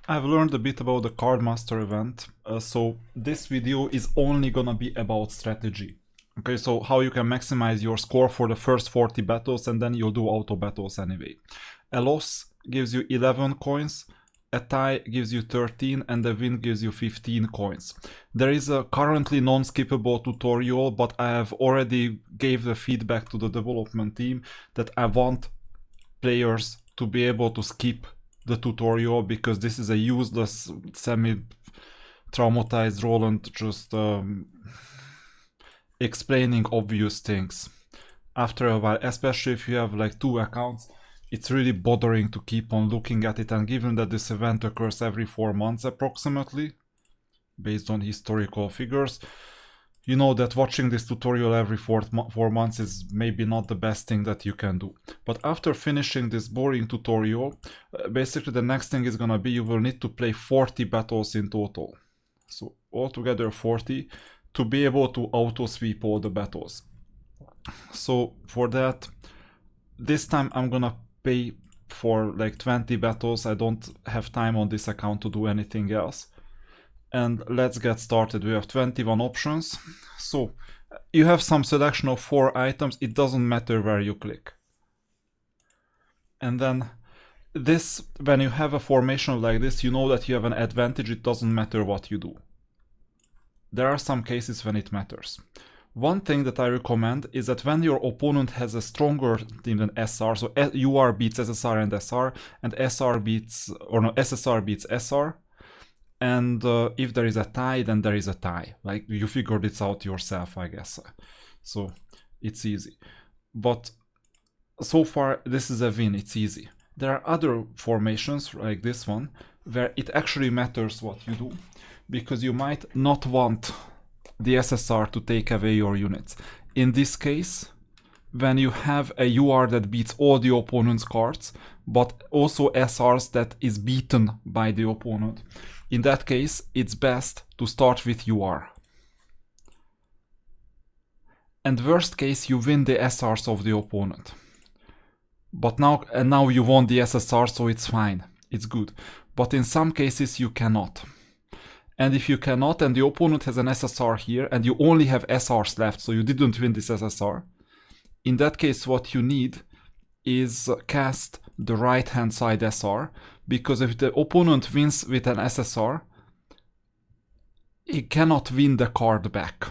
I've learned a bit about the Card Master event, so this video is only gonna be about strategy. Okay, so how you can maximize your score for the first 40 battles and then you'll do auto battles anyway. A loss gives you 11 coins, a tie gives you 13 and a win gives you 15 coins. There is a currently non-skippable tutorial, but I have already gave the feedback to the development team that I want players to be able to skip the tutorial because this is a useless semi-traumatized Roland just explaining obvious things. After a while, especially if you have like 2 accounts, it's really bothering to keep on looking at it, and given that this event occurs every 4 months approximately, based on historical figures, you know that watching this tutorial every 4 months is maybe not the best thing that you can do. But after finishing this boring tutorial, basically the next thing is gonna be you will need to play 40 battles in total. So altogether 40 to be able to auto sweep all the battles. So for that, this time I'm gonna pay for like 20 battles. I don't have time on this account to do anything else. And let's get started. We have 21 options. So you have some selection of 4 items. It doesn't matter where you click. And then this, when you have a formation like this, you know that you have an advantage. It doesn't matter what you do. There are some cases when it matters. One thing that I recommend is that when your opponent has a stronger team than SR, so UR beats SSR and SR, and SR beats, or no, SSR beats SR, and if there is a tie, then there is a tie. Like, you figured it out yourself, I guess. So it's easy. But so far, this is a win, it's easy. There are other formations, like this one, where it actually matters what you do, because you might not want the SSR to take away your units. In this case, when you have a UR that beats all the opponent's cards, but also SRs that is beaten by the opponent, in that case, it's best to start with UR. And worst case, you win the SRs of the opponent. But now you won the SSR, so it's fine. It's good. But in some cases, you cannot. And if you cannot, and the opponent has an SSR here, and you only have SRs left, so you didn't win this SSR, in that case, what you need is cast the right-hand side SR, because if the opponent wins with an SSR, he cannot win the card back.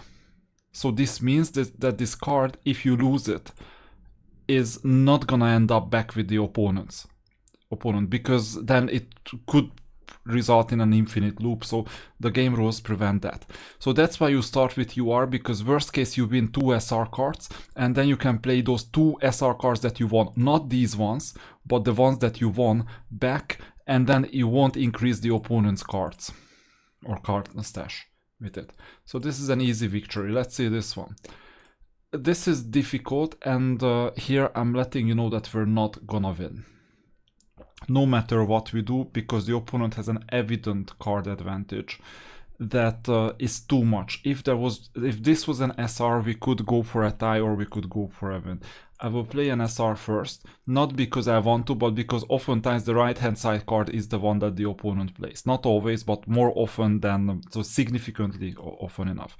So this means that this card, if you lose it, is not gonna end up back with the opponent, because then it could result in an infinite loop, so the game rules prevent that. So that's why you start with UR, because worst case you win 2 SR cards, and then you can play those 2 SR cards that you won, not these ones, but the ones that you won back, and then you won't increase the opponent's cards or card stash with it. So this is an easy victory. Let's see this one. This is difficult, and here I'm letting you know that we're not gonna win, no matter what we do, because the opponent has an evident card advantage that is too much. If this was an SR, we could go for a tie or we could go for a win. I will play an SR first, not because I want to, but because oftentimes the right hand side card is the one that the opponent plays. Not always, but more often than, so significantly often enough.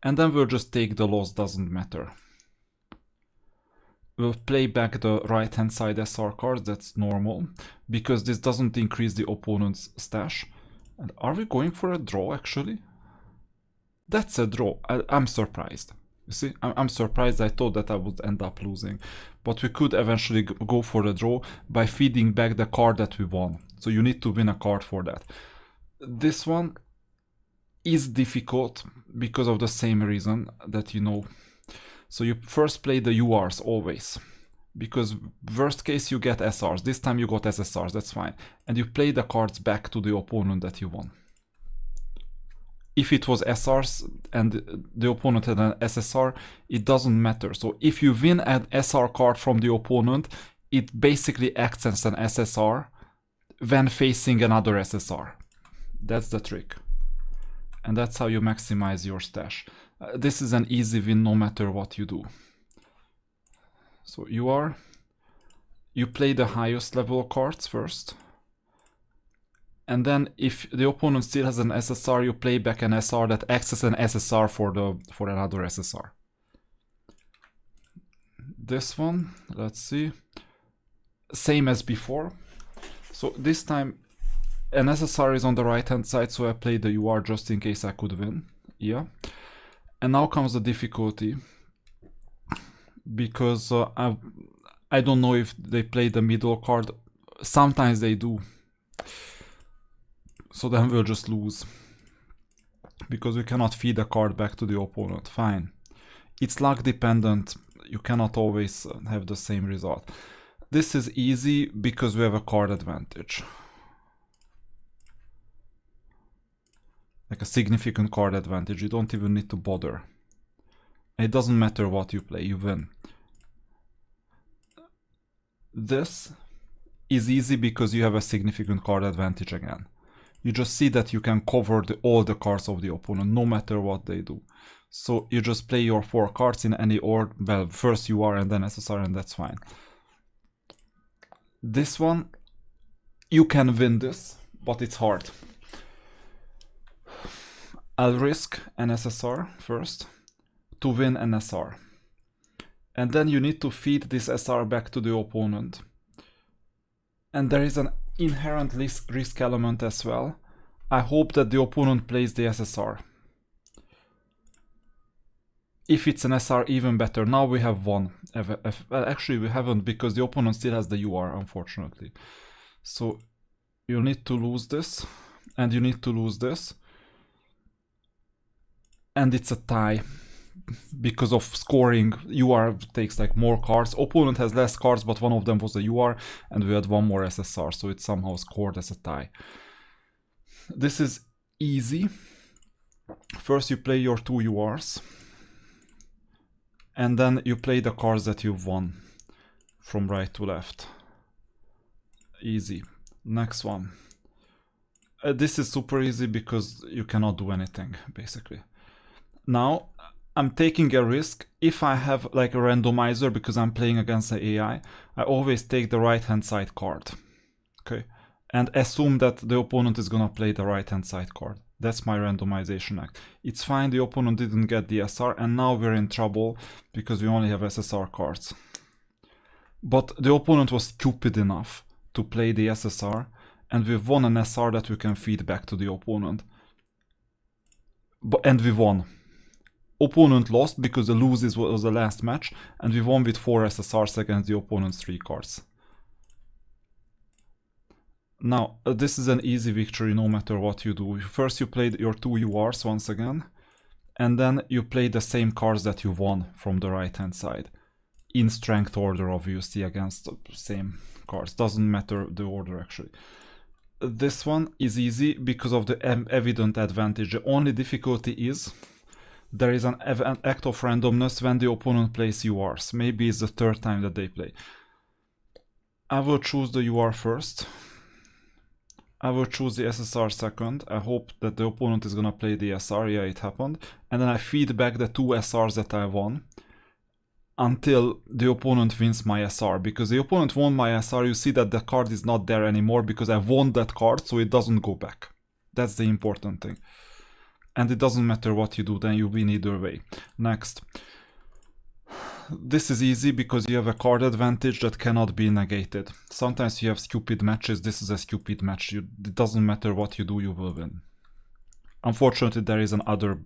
And then we'll just take the loss, doesn't matter. We'll play back the right hand side SR cards, that's normal, because this doesn't increase the opponent's stash. And are we going for a draw actually? That's a draw. I'm surprised. You see, I'm surprised. I thought that I would end up losing. But we could eventually go for a draw by feeding back the card that we won. So you need to win a card for that. This one is difficult because of the same reason that you know. So you first play the URs always, because worst case you get SRs. This time you got SSRs, that's fine. And you play the cards back to the opponent that you won. If it was SRs and the opponent had an SSR, it doesn't matter. So if you win an SR card from the opponent, it basically acts as an SSR when facing another SSR. That's the trick. And that's how you maximize your stash. This is an easy win no matter what you do. So you play the highest level cards first, And then if the opponent still has an SSR, you play back an SR that acts as an SSR for another SSR. This one, let's see, same as before. So this time an SSR is on the right hand side, so I played the UR just in case I could win. Yeah. And now comes the difficulty, because I don't know if they play the middle card. Sometimes they do. So then we'll just lose, because we cannot feed a card back to the opponent. Fine. It's luck dependent. You cannot always have the same result. This is easy because we have a card advantage. Like a significant card advantage. You don't even need to bother. It doesn't matter what you play, you win. This is easy because you have a significant card advantage again. You just see that you can cover all the cards of the opponent, no matter what they do. So you just play your 4 cards in any order. Well, first UR and then SSR, and that's fine. This one, you can win this, but it's hard. I'll risk an SSR first to win an SR. And then you need to feed this SR back to the opponent. And there is an inherent risk element as well. I hope that the opponent plays the SSR. If it's an SR, even better. Now we have won. Actually, we haven't, because the opponent still has the UR, unfortunately. So you need to lose this, and you need to lose this. And it's a tie. Because of scoring, UR takes like more cards. Opponent has less cards, but one of them was a UR, and we had one more SSR, so it somehow scored as a tie. This is easy. First you play your 2 URs, and then you play the cards that you've won from right to left. Easy. Next one. This is super easy because you cannot do anything, basically. Now, I'm taking a risk. If I have like a randomizer, because I'm playing against the AI, I always take the right hand side card. Okay. And assume that the opponent is gonna play the right hand side card. That's my randomization act. It's fine, the opponent didn't get the SR, and now we're in trouble because we only have SSR cards. But the opponent was stupid enough to play the SSR, and we've won an SR that we can feed back to the opponent. And we won. Opponent lost because the loses was the last match, and we won with 4 SSRs against the opponent's 3 cards. Now, this is an easy victory no matter what you do. First you play your 2 URs once again, and then you play the same cards that you won from the right hand side. In strength order, obviously, against the same cards. Doesn't matter the order, actually. This one is easy because of the evident advantage. The only difficulty is there is an act of randomness when the opponent plays URs. Maybe it's the 3rd time that they play. I will choose the UR first. I will choose the SSR second. I hope that the opponent is gonna play the SR. Yeah, it happened. And then I feed back the 2 SRs that I won until the opponent wins my SR. Because the opponent won my SR, you see that the card is not there anymore because I won that card, so it doesn't go back. That's the important thing. And it doesn't matter what you do, then you win either way. Next. This is easy because you have a card advantage that cannot be negated. Sometimes you have stupid matches. This is a stupid match. It doesn't matter what you do, you will win. Unfortunately, there is another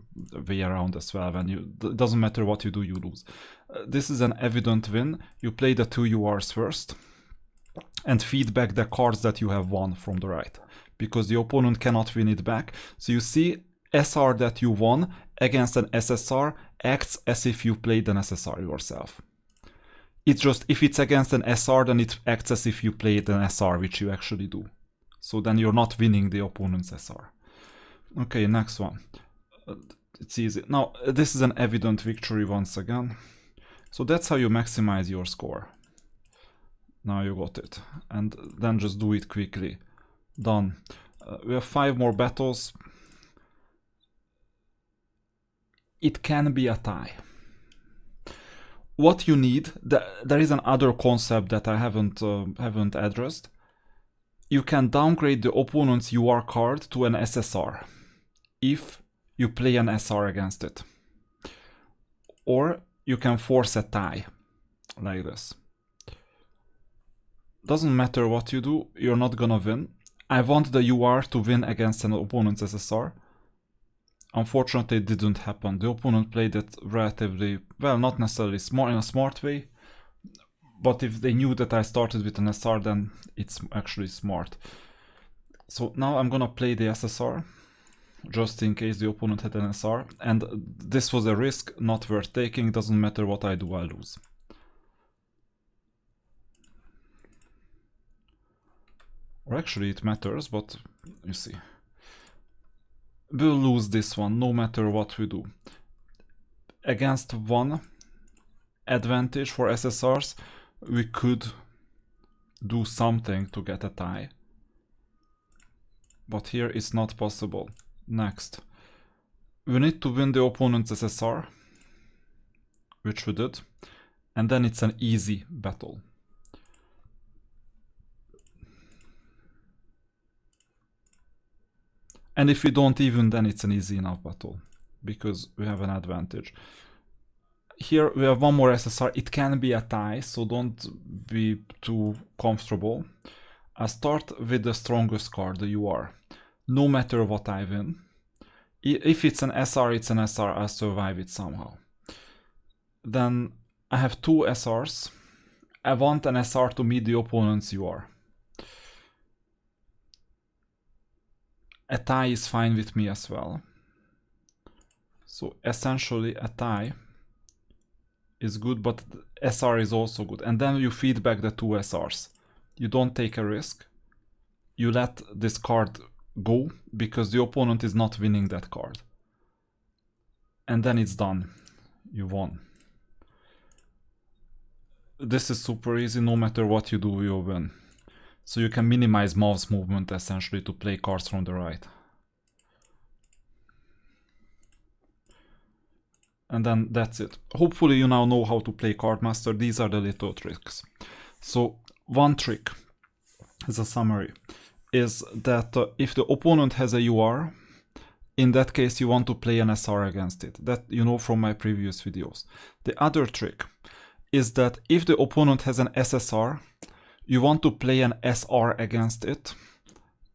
way around as well. It doesn't matter what you do, you lose. This is an evident win. You play the 2 URs first and feed back the cards that you have won from the right, because the opponent cannot win it back. So you see, SR that you won against an SSR acts as if you played an SSR yourself. It's just, if it's against an SR, then it acts as if you played an SR, which you actually do. So then you're not winning the opponent's SR. Okay, next one. It's easy. Now, this is an evident victory once again. So that's how you maximize your score. Now you got it. And then just do it quickly. Done. We have 5 more battles. It can be a tie. What you need, there is another concept that I haven't addressed. you can downgrade the opponent's UR card to an SSR if you play an SR against it. Or you can force a tie, like this. Doesn't matter what you do, you're not gonna win. I want the UR to win against an opponent's SSR. Unfortunately, it didn't happen. The opponent played it relatively, well, not necessarily in a smart way, but if they knew that I started with an SR, then it's actually smart. So now I'm gonna play the SSR, just in case the opponent had an SR, and this was a risk not worth taking. Doesn't matter what I do, I lose. Or actually it matters, but you see. We'll lose this one, no matter what we do. Against one advantage for SSRs, we could do something to get a tie. But here it's not possible. Next. We need to win the opponent's SSR, which we did, and then it's an easy battle. And if we don't even, then it's an easy enough battle, because we have an advantage. Here we have one more SSR. It can be a tie, so don't be too comfortable. I start with the strongest card, the UR. No matter what I win. If it's an SR, it's an SR. I'll survive it somehow. Then I have two SRs. I want an SR to meet the opponent's UR. A tie is fine with me as well. So essentially a tie is good, but SR is also good. And then you feed back the two SRs. You don't take a risk. You let this card go because the opponent is not winning that card. And then it's done. You won. This is super easy. No matter what you do, you win. So you can minimize mouse movement essentially to play cards from the right. And then that's it. Hopefully you now know how to play Cardmaster. These are the little tricks. So one trick, as a summary, is that if the opponent has a UR, in that case you want to play an SR against it. That you know from my previous videos. The other trick is that if the opponent has an SSR, you want to play an SR against it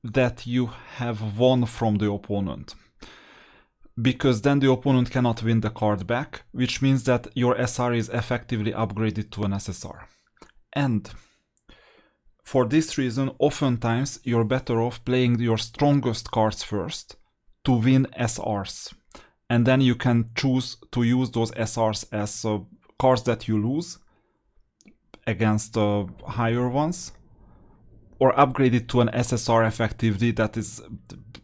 that you have won from the opponent. Because then the opponent cannot win the card back, which means that your SR is effectively upgraded to an SSR. And for this reason, oftentimes you're better off playing your strongest cards first to win SRs. And then you can choose to use those SRs as cards that you lose against higher ones, or upgrade it to an SSR effectively that is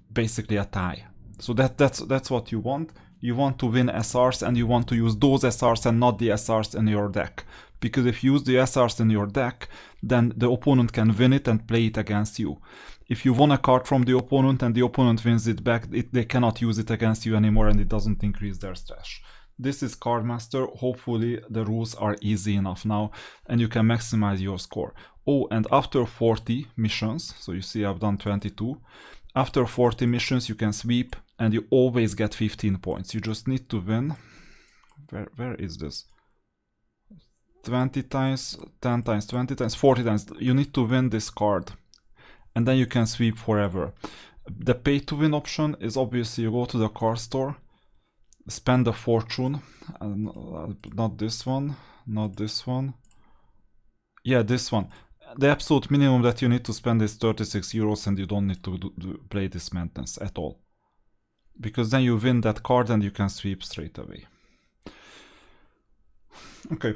basically a tie. So that's what you want. You want to win SRs and you want to use those SRs and not the SRs in your deck. Because if you use the SRs in your deck, then the opponent can win it and play it against you. If you won a card from the opponent and the opponent wins it back, they cannot use it against you anymore and it doesn't increase their stash. This is Cardmaster. Hopefully the rules are easy enough now and you can maximize your score. Oh, and after 40 missions, so you see I've done 22, after 40 missions you can sweep and you always get 15 points. You just need to win. Where is this? 20 times, 10 times, 20 times, 40 times. You need to win this card and then you can sweep forever. The pay to win option is obviously you go to the card store, spend a fortune, not this one, not this one. Yeah, this one. The absolute minimum that you need to spend is 36 euros and you don't need to play this maintenance at all. Because then you win that card and you can sweep straight away. Okay.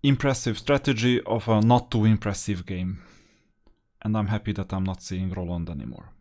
Impressive strategy of a not too impressive game. And I'm happy that I'm not seeing Roland anymore.